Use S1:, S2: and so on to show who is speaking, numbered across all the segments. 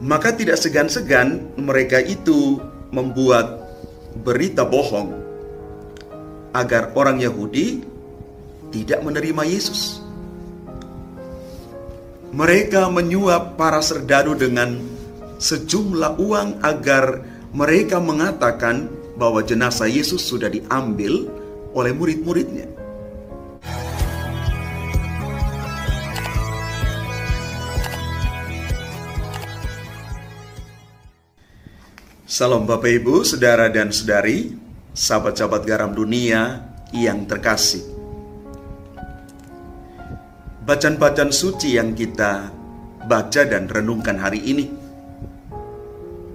S1: Maka tidak segan-segan mereka itu membuat berita bohong agar orang Yahudi tidak menerima Yesus. Mereka menyuap para serdadu dengan sejumlah uang agar mereka mengatakan bahwa jenazah Yesus sudah diambil oleh murid-muridnya. Salam Bapak Ibu, Saudara dan Saudari, sahabat-sahabat garam dunia yang terkasih. Bacaan-bacaan suci yang kita baca dan renungkan hari ini,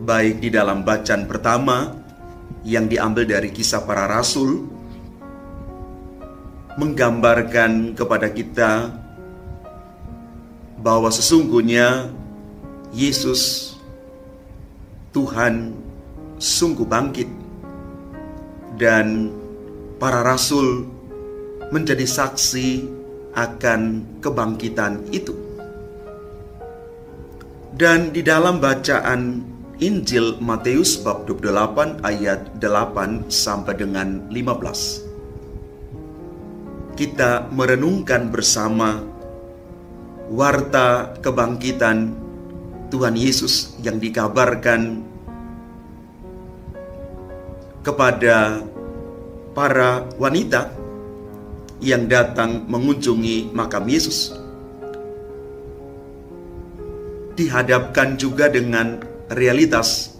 S1: baik di dalam bacaan pertama yang diambil dari Kisah Para Rasul, menggambarkan kepada kita bahwa sesungguhnya Yesus Tuhan sungguh bangkit, dan para rasul menjadi saksi akan kebangkitan itu. Dan di dalam bacaan Injil Matius bab 28 ayat 8 sampai dengan 15, kita merenungkan bersama warta kebangkitan Tuhan Yesus yang dikabarkan kepada para wanita yang datang mengunjungi makam Yesus. Dihadapkan juga dengan realitas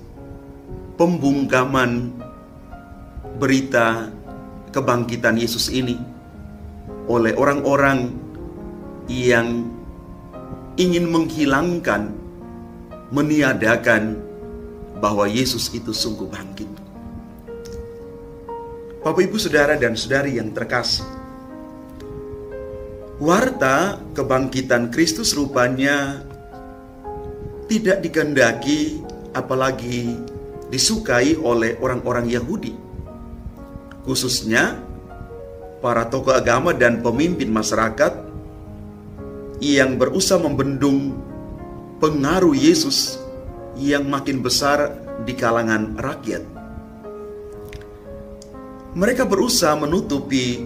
S1: pembungkaman berita kebangkitan Yesus ini oleh orang-orang yang ingin menghilangkan, meniadakan bahwa Yesus itu sungguh bangkit. Bapak, Ibu, Saudara dan Saudari yang terkasih, warta kebangkitan Kristus rupanya tidak dikehendaki apalagi disukai oleh orang-orang Yahudi, khususnya para tokoh agama dan pemimpin masyarakat yang berusaha membendung pengaruh Yesus yang makin besar di kalangan rakyat. Mereka berusaha menutupi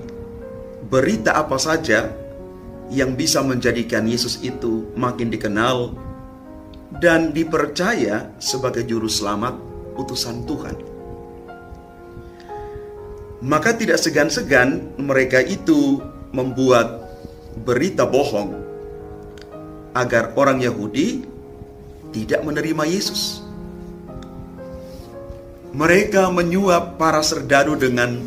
S1: berita apa saja yang bisa menjadikan Yesus itu makin dikenal dan dipercaya sebagai juru selamat utusan Tuhan. Maka tidak segan-segan mereka itu membuat berita bohong agar orang Yahudi tidak menerima Yesus. Mereka menyuap para serdadu dengan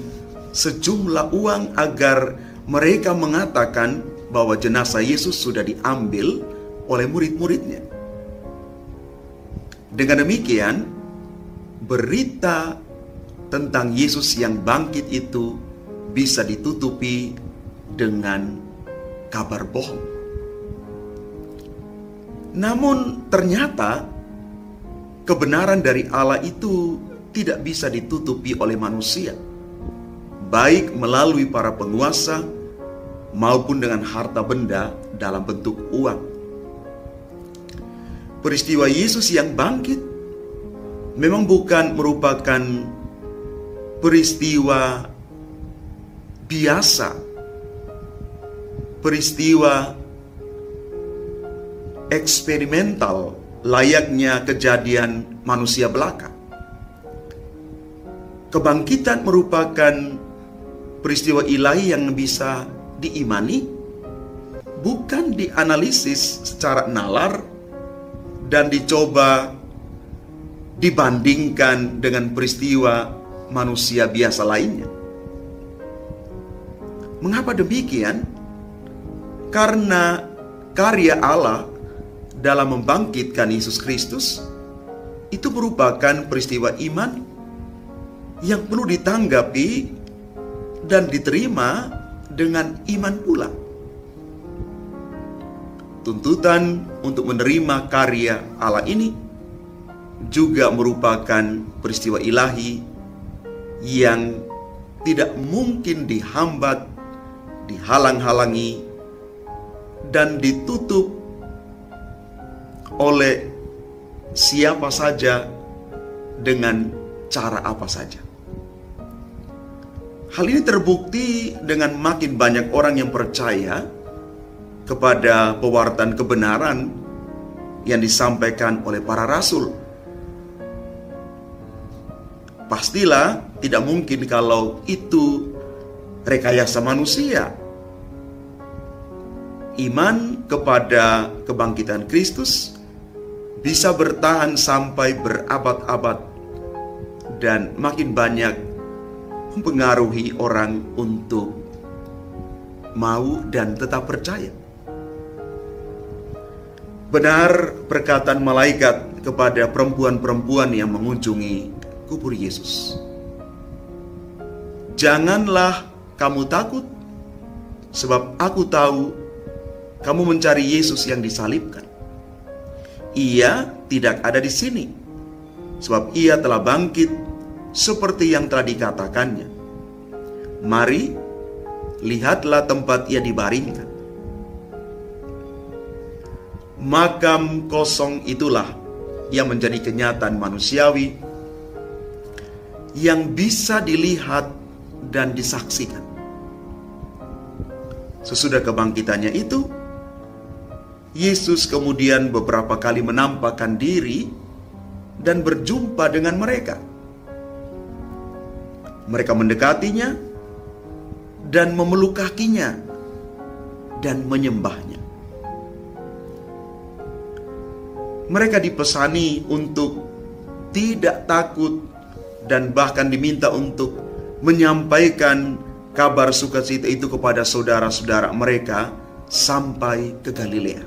S1: sejumlah uang agar mereka mengatakan bahwa jenazah Yesus sudah diambil oleh murid-muridnya. Dengan demikian, berita tentang Yesus yang bangkit itu bisa ditutupi dengan kabar bohong. Namun ternyata kebenaran dari Allah itu tidak bisa ditutupi oleh manusia, baik melalui para penguasa maupun dengan harta benda dalam bentuk uang. Peristiwa Yesus yang bangkit memang bukan merupakan peristiwa biasa, peristiwa eksperimental layaknya kejadian manusia belaka. Kebangkitan merupakan peristiwa ilahi yang bisa diimani, bukan dianalisis secara nalar dan dicoba dibandingkan dengan peristiwa manusia biasa lainnya. Mengapa demikian? Karena karya Allah dalam membangkitkan Yesus Kristus itu merupakan peristiwa iman yang perlu ditanggapi dan diterima dengan iman pula. Tuntutan untuk menerima karya Allah ini juga merupakan peristiwa ilahi yang tidak mungkin dihambat, dihalang-halangi, dan ditutup oleh siapa saja dengan cara apa saja. Hal ini terbukti dengan makin banyak orang yang percaya kepada pewartaan kebenaran yang disampaikan oleh para rasul. Pastilah tidak mungkin kalau itu rekayasa manusia. Iman kepada kebangkitan Kristus bisa bertahan sampai berabad-abad dan makin banyak mempengaruhi orang untuk mau dan tetap percaya. Benar perkataan malaikat kepada perempuan-perempuan yang mengunjungi kubur Yesus. Janganlah kamu takut, sebab aku tahu kamu mencari Yesus yang disalibkan. Ia tidak ada di sini, sebab ia telah bangkit seperti yang telah dikatakannya. Mari, lihatlah tempat ia dibaringkan. Makam kosong itulah yang menjadi kenyataan manusiawi yang bisa dilihat dan disaksikan. Sesudah kebangkitannya itu, Yesus kemudian beberapa kali menampakkan diri dan berjumpa dengan mereka. Mereka mendekatinya dan memeluk kakinya dan menyembahnya. Mereka dipesani untuk tidak takut dan bahkan diminta untuk menyampaikan kabar sukacita itu kepada saudara-saudara mereka sampai ke Galilea.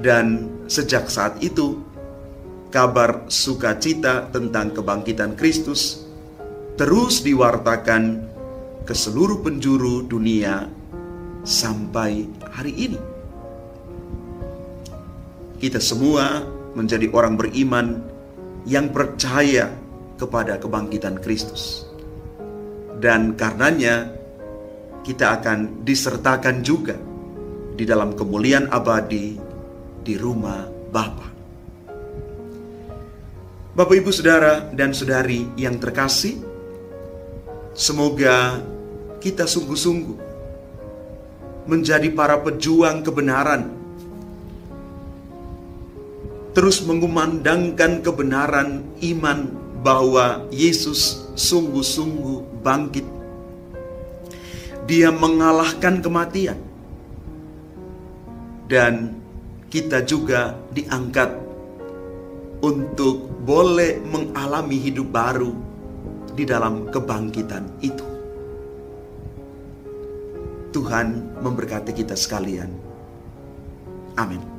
S1: Dan sejak saat itu, kabar sukacita tentang kebangkitan Kristus terus diwartakan ke seluruh penjuru dunia sampai hari ini. Kita semua menjadi orang beriman yang percaya kepada kebangkitan Kristus. Dan karenanya kita akan disertakan juga di dalam kemuliaan abadi di rumah Bapa. Bapak, Ibu, Saudara, dan Saudari yang terkasih, semoga kita sungguh-sungguh menjadi para pejuang kebenaran, terus mengumandangkan kebenaran iman bahwa Yesus sungguh-sungguh bangkit. Dia mengalahkan kematian. Dan kita juga diangkat untuk boleh mengalami hidup baru di dalam kebangkitan itu. Tuhan memberkati kita sekalian. Amin.